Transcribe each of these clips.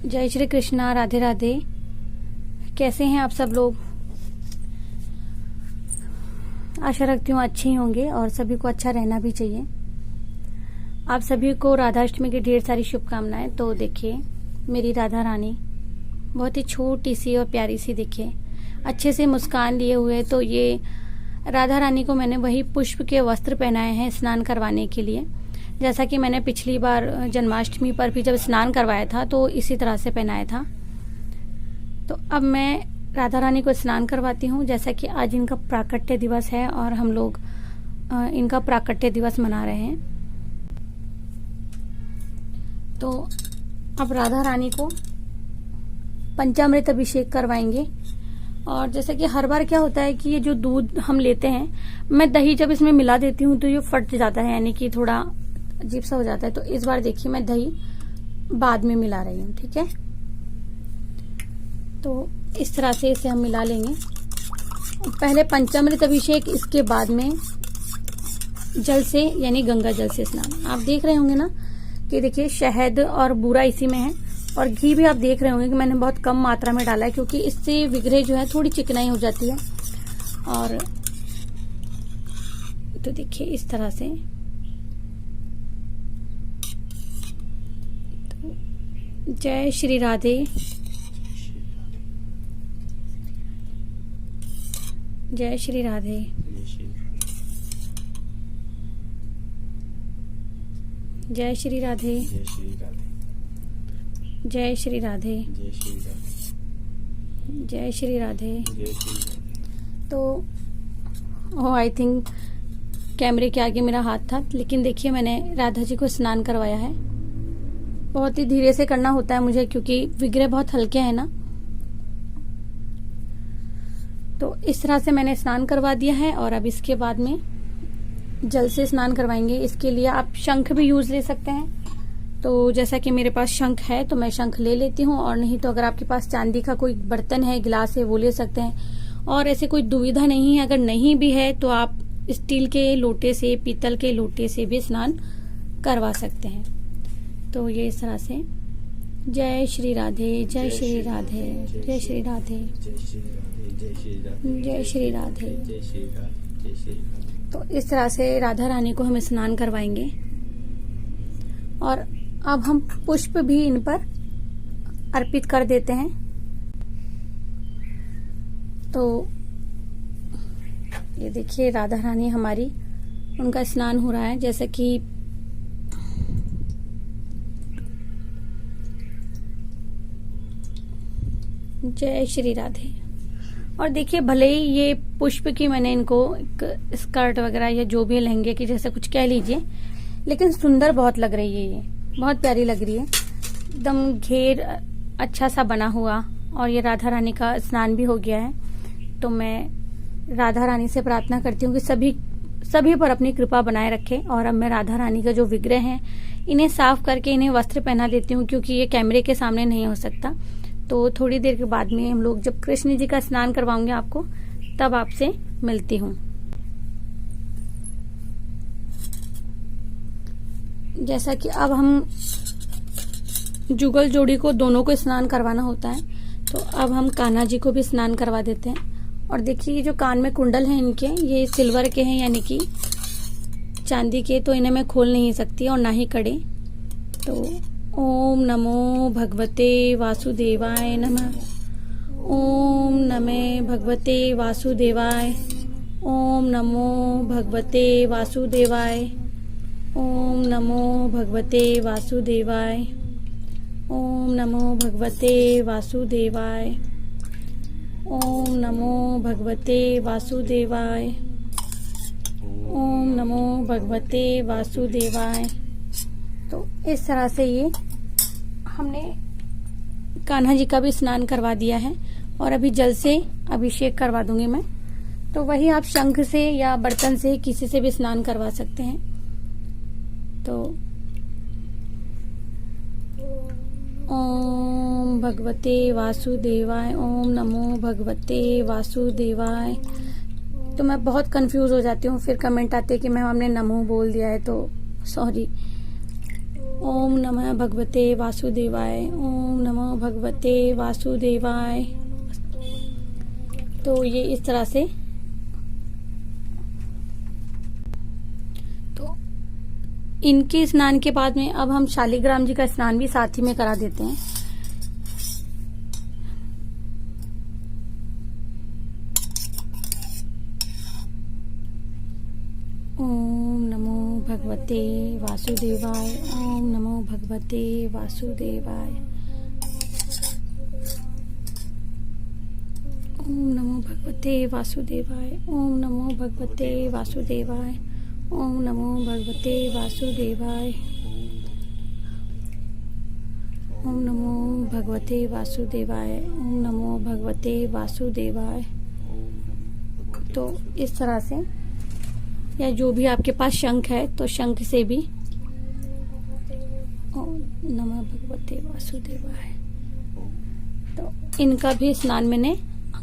जय श्री कृष्णा, राधे राधे। कैसे हैं आप सब लोग? आशा रखती हूँ अच्छे ही होंगे और सभी को अच्छा रहना भी चाहिए। आप सभी को राधाष्टमी की ढेर सारी शुभकामनाएं। तो देखिए, मेरी राधा रानी बहुत ही छोटी सी और प्यारी सी दिखे, अच्छे से मुस्कान लिए हुए। तो ये राधा रानी को मैंने वही पुष्प के वस्त्र पहनाए हैं स्नान करवाने के लिए, जैसा कि मैंने पिछली बार जन्माष्टमी पर भी जब स्नान करवाया था तो इसी तरह से पहनाया था। तो अब मैं राधा रानी को स्नान करवाती हूँ, जैसा कि आज इनका प्राकट्य दिवस है और हम लोग इनका प्राकट्य दिवस मना रहे हैं। तो अब राधा रानी को पंचामृत अभिषेक करवाएंगे। और जैसे कि हर बार क्या होता है कि ये जो दूध हम लेते हैं, मैं दही जब इसमें मिला देती हूँ तो ये फट जाता है, यानी कि थोड़ा अजीब सा हो जाता है। तो इस बार देखिए, मैं दही बाद में मिला रही हूँ, ठीक है। तो इस तरह से इसे हम मिला लेंगे। पहले पंचामृत अभिषेक, इसके बाद में जल से यानी गंगा जल से स्नान। आप देख रहे होंगे ना कि देखिए शहद और बूरा इसी में है, और घी भी आप देख रहे होंगे कि मैंने बहुत कम मात्रा में डाला है, क्योंकि इससे विग्रह जो है थोड़ी चिकनाई हो जाती है। और तो देखिए इस तरह से जय श्री राधे। जय श्री राधे। जय श्री राधे। जय श्री राधे। जय श्री राधे। तो आई थिंक कैमरे के आगे मेरा हाथ था, लेकिन देखिए मैंने राधा जी को स्नान करवाया है। बहुत ही धीरे से करना होता है मुझे, क्योंकि विग्रह बहुत हल्के हैं ना। तो इस तरह से मैंने स्नान करवा दिया है, और अब इसके बाद में जल से स्नान करवाएंगे। इसके लिए आप शंख भी यूज ले सकते हैं। तो जैसा कि मेरे पास शंख है तो मैं शंख ले लेती हूँ, और नहीं तो अगर आपके पास चांदी का कोई बर्तन है, गिलास है, वो ले सकते हैं। और ऐसे कोई दुविधा नहीं है। अगर नहीं भी है तो आप स्टील के लोटे से, पीतल के लोटे से भी स्नान करवा सकते हैं। तो ये इस तरह से जय श्री राधे। जय श्री राधे। जय श्री राधे। जय श्री राधे। तो इस तरह से राधा रानी को हम स्नान करवाएंगे। और अब हम पुष्प भी इन पर अर्पित कर देते हैं। तो ये देखिए राधा रानी हमारी, उनका स्नान हो रहा है, जैसे कि जय श्री राधे। और देखिए, भले ही ये पुष्प की मैंने इनको एक स्कर्ट वगैरह या जो भी लहंगे की जैसे कुछ कह लीजिए, लेकिन सुंदर बहुत लग रही है। ये बहुत प्यारी लग रही है, एकदम घेर अच्छा सा बना हुआ। और ये राधा रानी का स्नान भी हो गया है। तो मैं राधा रानी से प्रार्थना करती हूँ कि सभी पर अपनी कृपा बनाए रखे। और अब मैं राधा रानी का जो विग्रह है, इन्हें साफ करके इन्हें वस्त्र पहना देती हूँ, क्योंकि ये कैमरे के सामने नहीं हो सकता। तो थोड़ी देर के बाद में हम लोग जब कृष्ण जी का स्नान करवाऊंगे आपको, तब आपसे मिलती हूँ। जैसा कि अब हम जुगल जोड़ी को दोनों को स्नान करवाना होता है, तो अब हम कान्हा जी को भी स्नान करवा देते हैं। और देखिए, ये जो कान में कुंडल हैं इनके, ये सिल्वर के हैं, यानी कि चांदी के, तो इन्हें मैं खोल नहीं सकती, और ना ही कड़े। तो ओम नमो भगवते वासुदेवाय नमः। ओम नमः भगवते वासुदेवाय। ओम नमो भगवते वासुदेवाय। ओम नमो भगवते वासुदेवाय। ओम नमो भगवते वासुदेवाय। ओम नमो भगवते वासुदेवाय। ओम नमो भगवते वासुदेवाय। तो इस तरह से ये हमने कान्हा जी का भी स्नान करवा दिया है, और अभी जल से अभिषेक करवा दूंगी मैं। तो वही आप शंख से या बर्तन से किसी से भी स्नान करवा सकते हैं। तो ओम भगवते वासुदेवाय। ओम नमो भगवते वासुदेवाय। तो मैं बहुत कंफ्यूज हो जाती हूँ, फिर कमेंट आते हैं कि मैम हमने नमो बोल दिया है, तो सॉरी। ओम नमः भगवते वासुदेवाय, ओम नमः भगवते वासुदेवाय। तो ये इस तरह से, तो इनके स्नान के बाद में अब हम शालिग्राम जी का स्नान भी साथ ही में करा देते हैं। ओम नमो भगवते वासुदेवाय, ओम नमो भगवते वासुदेवाय, ओम नमो भगवते वासुदेवाय, ओम नमो भगवते वासुदेवाय, ओम नमो भगवते वासुदेवाय, ओम नमो भगवते वासुदेवाय, ओम नमो भगवते वासुदेवाय। तो इस तरह से, या जो भी आपके पास शंख है तो शंख से भी ओम नमः भगवते वासुदेवाय। तो इनका भी स्नान मैंने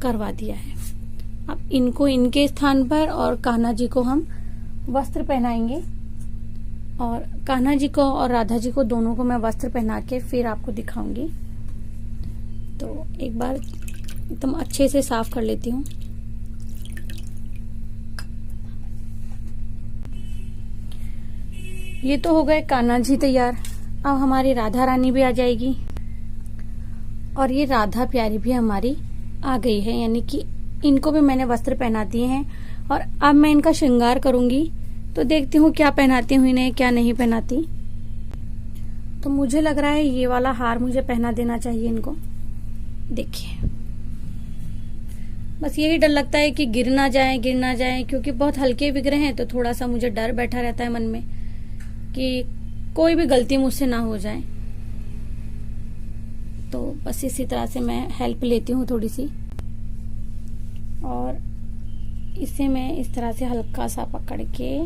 करवा दिया है। अब इनको इनके स्थान पर और कान्हा जी को हम वस्त्र पहनाएंगे, और कान्हा जी को और राधा जी को दोनों को मैं वस्त्र पहना के फिर आपको दिखाऊंगी। तो एक बार एकदम अच्छे से साफ कर लेती हूँ। ये तो हो गए कान्हा जी तैयार। अब हमारी राधा रानी भी आ जाएगी, और ये राधा प्यारी भी हमारी आ गई है, यानी कि इनको भी मैंने वस्त्र पहना दिए हैं। और अब मैं इनका श्रृंगार करूंगी, तो देखती हूँ क्या पहनाती हूँ इन्हें, क्या नहीं पहनाती। तो मुझे लग रहा है ये वाला हार मुझे पहना देना चाहिए इनको। देखिए, बस यही डर लगता है कि गिर ना जाए, क्योंकि बहुत हल्के बिगड़े हैं, तो थोड़ा सा मुझे डर बैठा रहता है मन में कि कोई भी गलती मुझसे ना हो जाए। तो बस इसी तरह से मैं हेल्प लेती हूँ थोड़ी सी, और इसे मैं इस तरह से हल्का सा पकड़ के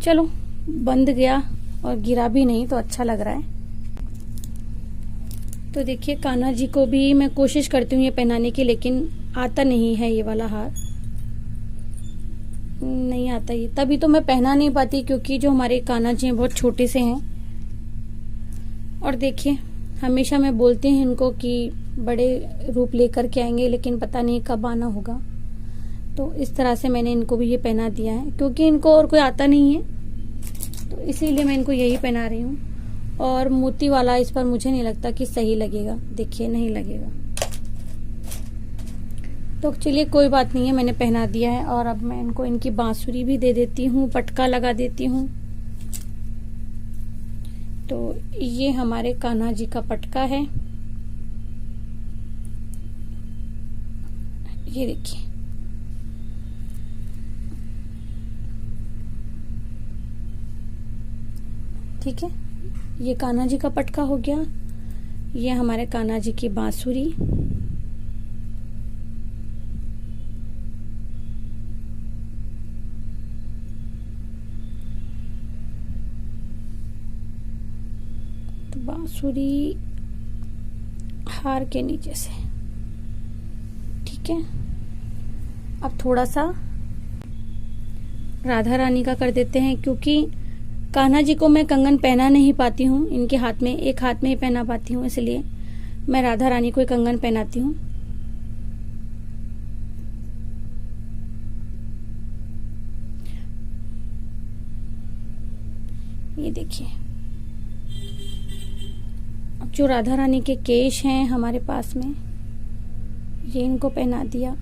चलो, बंद गया और गिरा भी नहीं, तो अच्छा लग रहा है। तो देखिए, कान्हा जी को भी मैं कोशिश करती हूँ ये पहनाने की, लेकिन आता नहीं है ये वाला हार, नहीं आता ये। तभी तो मैं पहना नहीं पाती, क्योंकि जो हमारे कान्हा जी हैं बहुत छोटे से हैं। और देखिए, हमेशा मैं बोलती हूँ इनको कि बड़े रूप लेकर के आएंगे, लेकिन पता नहीं कब आना होगा। तो इस तरह से मैंने इनको भी ये पहना दिया है, क्योंकि इनको और कोई आता नहीं है, तो इसीलिए मैं इनको यही पहना रही हूँ। और मोती वाला इस पर मुझे नहीं लगता कि सही लगेगा। देखिए, नहीं लगेगा। तो चलिए, कोई बात नहीं है, मैंने पहना दिया है। और अब मैं इनको इनकी बांसुरी भी दे देती हूँ, पटका लगा देती हूँ। तो ये हमारे कान्हा जी का पटका है, ये देखिए। ठीक है, ये कान्हा जी का पटका हो गया। ये हमारे कान्हा जी की बांसुरी, तो बांसुरी हार के नीचे से, ठीक है। अब थोड़ा सा राधा रानी का कर देते हैं, क्योंकि कान्हा जी को मैं कंगन पहना नहीं पाती हूँ, इनके हाथ में, एक हाथ में ही पहना पाती हूँ, इसलिए मैं राधा रानी को कंगन पहनाती हूँ। ये देखिए, अब जो राधा रानी के केश हैं हमारे पास में, ये इनको पहना दिया।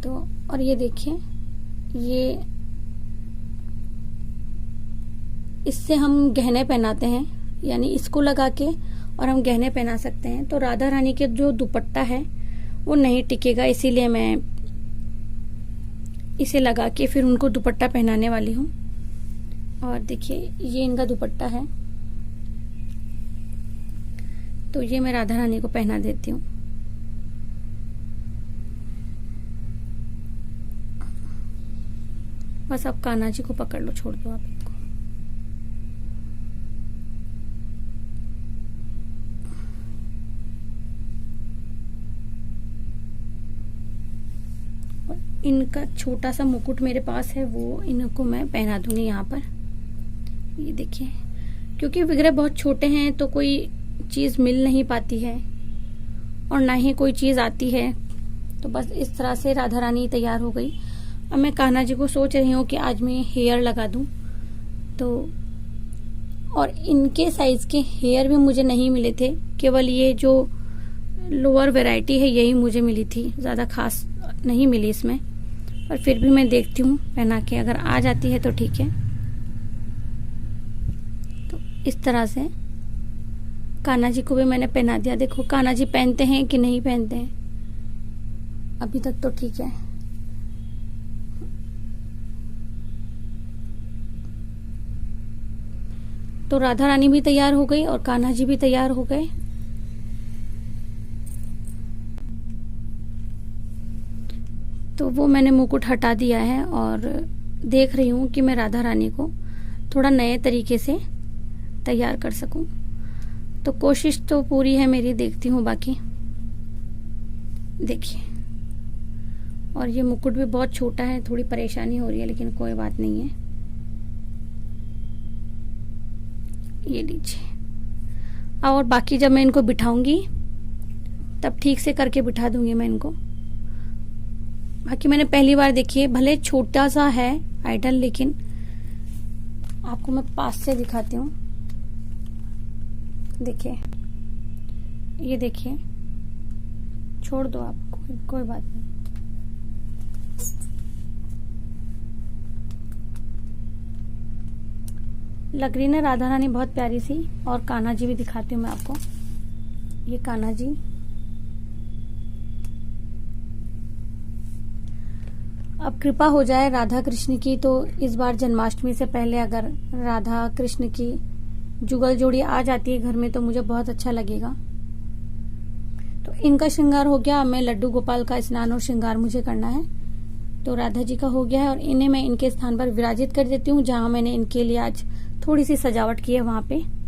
तो और ये देखिए, ये इससे हम गहने पहनाते हैं, यानी इसको लगा के और हम गहने पहना सकते हैं। तो राधा रानी के जो दुपट्टा है वो नहीं टिकेगा, इसीलिए मैं इसे लगा के फिर उनको दुपट्टा पहनाने वाली हूँ। और देखिए, ये इनका दुपट्टा है, तो ये मैं राधा रानी को पहना देती हूँ। बस अब कान्हा जी को पकड़ लो, छोड़ दो आप इनको। इनका छोटा सा मुकुट मेरे पास है, वो इनको मैं पहना दूंगी यहाँ पर। ये देखिए, क्योंकि विग्रह बहुत छोटे हैं तो कोई चीज मिल नहीं पाती है और ना ही कोई चीज आती है। तो बस इस तरह से राधा रानी तैयार हो गई। अब मैं कान्हा जी को सोच रही हूँ कि आज मैं हेयर लगा दूं। तो और इनके साइज के हेयर भी मुझे नहीं मिले थे, केवल ये जो लोअर वैरायटी है यही मुझे मिली थी, ज़्यादा खास नहीं मिली इसमें। पर फिर भी मैं देखती हूँ पहना के, अगर आ जाती है तो ठीक है। तो इस तरह से कान्हा जी को भी मैंने पहना दिया। देखो कान्हा जी पहनते हैं कि नहीं पहनते हैं, अभी तक तो ठीक है। तो राधा रानी भी तैयार हो गई और कान्हा जी भी तैयार हो गए। तो वो मैंने मुकुट हटा दिया है और देख रही हूँ कि मैं राधा रानी को थोड़ा नए तरीके से तैयार कर सकूं। तो कोशिश तो पूरी है मेरी, देखती हूँ बाकी। देखिए, और ये मुकुट भी बहुत छोटा है, थोड़ी परेशानी हो रही है, लेकिन कोई बात नहीं है। ये लीजिए। और बाकी जब मैं इनको बिठाऊंगी तब ठीक से करके बिठा दूंगी मैं इनको। बाकी मैंने पहली बार देखिए, भले छोटा सा है आइडल, लेकिन आपको मैं पास से दिखाती हूँ। देखिए, ये देखिए, छोड़ दो आप, कोई बात नहीं। लग रही ना राधा रानी बहुत प्यारी सी। और कान्हा जी भी दिखाती हूँ मैं आपको। ये कान्हा जी, अब कृपा हो जाए राधा कृष्ण की तो इस बार जन्माष्टमी से पहले अगर राधा कृष्ण की जुगल जोड़ी आ जाती है घर में तो मुझे बहुत अच्छा लगेगा। तो इनका श्रृंगार हो गया। अब मैं लड्डू गोपाल का स्नान और श्रृंगार मुझे करना है। तो राधा जी का हो गया है और इन्हें मैं इनके स्थान पर विराजित कर देती हूँ, जहां मैंने इनके लिए आज थोड़ी सी सजावट की है वहां पे।